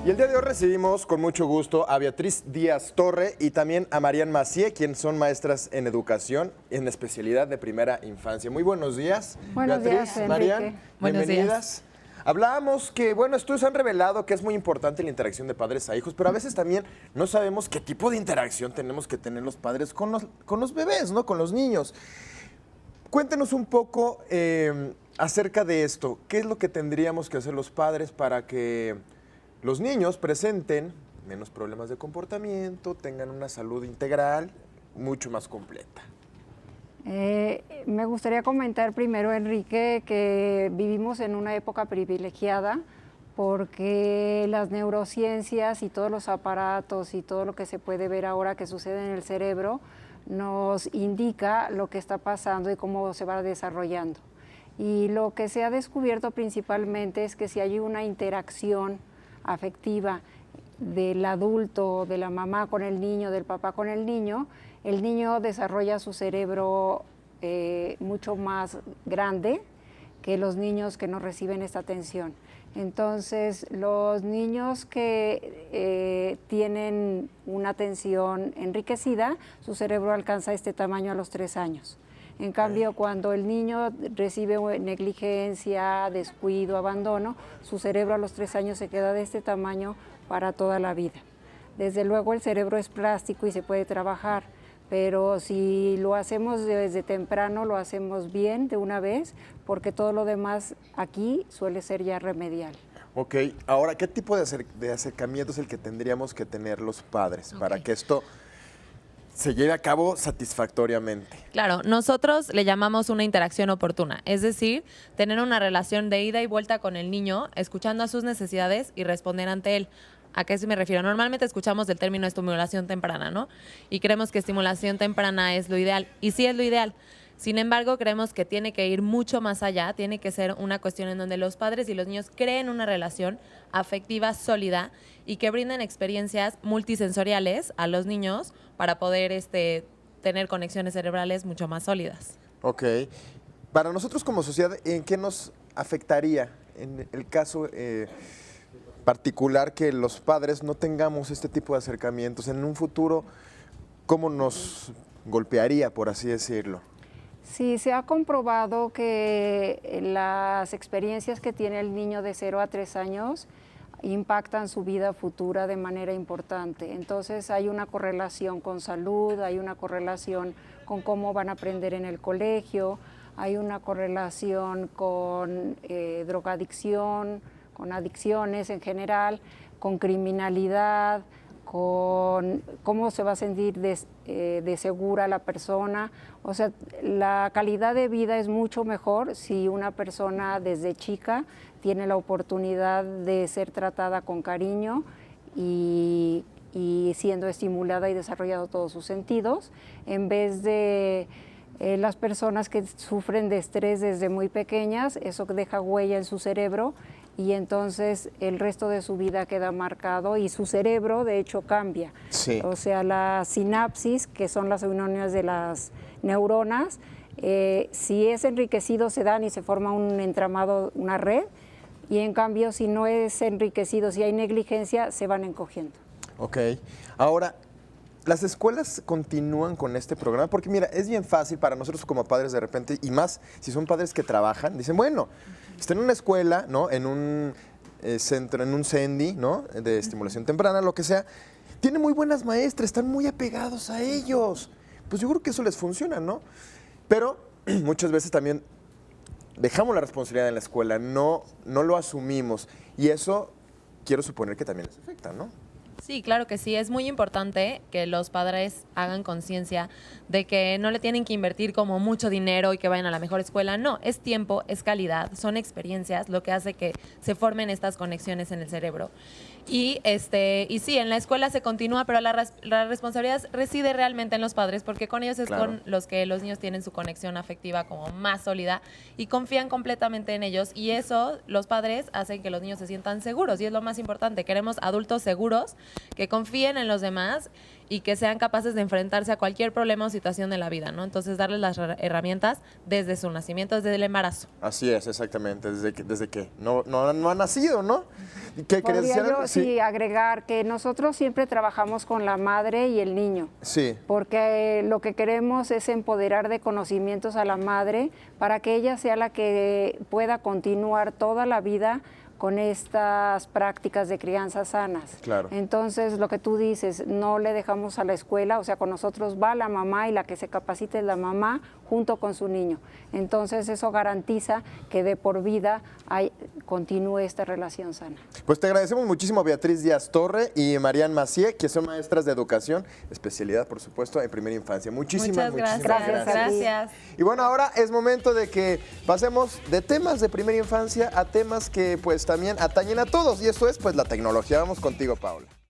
Y el día de hoy recibimos con mucho gusto a Beatriz Díaz Torre y también a Marian Macié, quienes son maestras en educación en especialidad de primera infancia. Muy buenos días, Buenos Beatriz, días, Marian, Enrique. Buenos bienvenidas. Hablábamos que, bueno, estudios han revelado que es muy importante la interacción de padres a hijos, pero a veces también no sabemos qué tipo de interacción tenemos que tener los padres con los bebés, ¿no? Con los niños. Cuéntenos un poco acerca de esto. ¿Qué es lo que tendríamos que hacer los padres para que los niños presenten menos problemas de comportamiento, tengan una salud integral mucho más completa? Me gustaría comentar primero, Enrique, que vivimos en una época privilegiada porque las neurociencias y todos los aparatos y todo lo que se puede ver ahora que sucede en el cerebro nos indica lo que está pasando y cómo se va desarrollando. Y lo que se ha descubierto principalmente es que si hay una interacción afectiva del adulto, de la mamá con el niño, del papá con el niño desarrolla su cerebro mucho más grande que los niños que no reciben esta atención. Entonces, los niños que tienen una atención enriquecida, su cerebro alcanza este tamaño a los 3 años. En cambio, cuando el niño recibe negligencia, descuido, abandono, su cerebro a los 3 años se queda de este tamaño para toda la vida. Desde luego el cerebro es plástico y se puede trabajar, pero si lo hacemos desde temprano, lo hacemos bien de una vez, porque todo lo demás aquí suele ser ya remedial. Ok, ahora, ¿qué tipo de acercamiento es el que tendríamos que tener los padres para que esto se lleve a cabo satisfactoriamente? Claro, nosotros le llamamos una interacción oportuna, es decir, tener una relación de ida y vuelta con el niño, escuchando a sus necesidades y responder ante él. ¿A qué me refiero? Normalmente escuchamos del término estimulación temprana, ¿no? Y creemos que estimulación temprana es lo ideal, y sí es lo ideal. Sin embargo, creemos que tiene que ir mucho más allá, tiene que ser una cuestión en donde los padres y los niños creen una relación afectiva sólida y que brinden experiencias multisensoriales a los niños para poder tener conexiones cerebrales mucho más sólidas. Ok. Para nosotros como sociedad, ¿en qué nos afectaría en el caso particular que los padres no tengamos este tipo de acercamientos? En un futuro, ¿cómo nos golpearía, por así decirlo? Sí, se ha comprobado que las experiencias que tiene el niño de 0 a 3 años impactan su vida futura de manera importante. Entonces hay una correlación con salud, hay una correlación con cómo van a aprender en el colegio, hay una correlación con drogadicción, con adicciones en general, con criminalidad, con cómo se va a sentir de segura la persona. O sea, la calidad de vida es mucho mejor si una persona desde chica tiene la oportunidad de ser tratada con cariño y siendo estimulada y desarrollado todos sus sentidos, en vez de las personas que sufren de estrés desde muy pequeñas. Eso deja huella en su cerebro y entonces el resto de su vida queda marcado y su cerebro de hecho cambia. Sí. O sea, la sinapsis, que son las uniones de las neuronas, si es enriquecido se dan y se forma un entramado, una red, y en cambio si no es enriquecido, si hay negligencia, se van encogiendo. Ok. Ahora, ¿las escuelas continúan con este programa? Porque mira, es bien fácil para nosotros como padres de repente, y más si son padres que trabajan, dicen, bueno, está en una escuela, ¿no? En un centro, en un CENDI, ¿no? De estimulación temprana, lo que sea. Tiene muy buenas maestras, están muy apegados a ellos. Pues yo creo que eso les funciona, ¿no? Pero muchas veces también dejamos la responsabilidad en la escuela, no lo asumimos. Y eso quiero suponer que también les afecta, ¿no? Sí, claro que sí. Es muy importante que los padres hagan conciencia de que no le tienen que invertir como mucho dinero y que vayan a la mejor escuela. No, es tiempo, es calidad, son experiencias lo que hace que se formen estas conexiones en el cerebro. Y sí, en la escuela se continúa, pero la responsabilidad reside realmente en los padres, porque con ellos es Claro. con los que los niños tienen su conexión afectiva como más sólida y confían completamente en ellos. Y eso, los padres hacen que los niños se sientan seguros, y es lo más importante. Queremos adultos seguros que confíen en los demás y que sean capaces de enfrentarse a cualquier problema o situación de la vida, ¿no? Entonces, darles las herramientas desde su nacimiento, desde el embarazo. Así es, exactamente, desde que no ha nacido, ¿no? ¿Qué querías Podría decir? yo sí agregar que nosotros siempre trabajamos con la madre y el niño. Sí. Porque lo que queremos es empoderar de conocimientos a la madre para que ella sea la que pueda continuar toda la vida con estas prácticas de crianza sanas. Claro. Entonces, lo que tú dices, no le dejamos a la escuela, o sea, con nosotros va la mamá y la que se capacite es la mamá junto con su niño. Entonces, eso garantiza que de por vida continúe esta relación sana. Pues te agradecemos muchísimo, Beatriz Díaz Torre y Marian Macié, que son maestras de educación, especialidad, por supuesto, en primera infancia. Muchísimas Gracias. Y bueno, ahora es momento de que pasemos de temas de primera infancia a temas que pues también atañen a todos, y eso es pues la tecnología. Vamos contigo, Paula.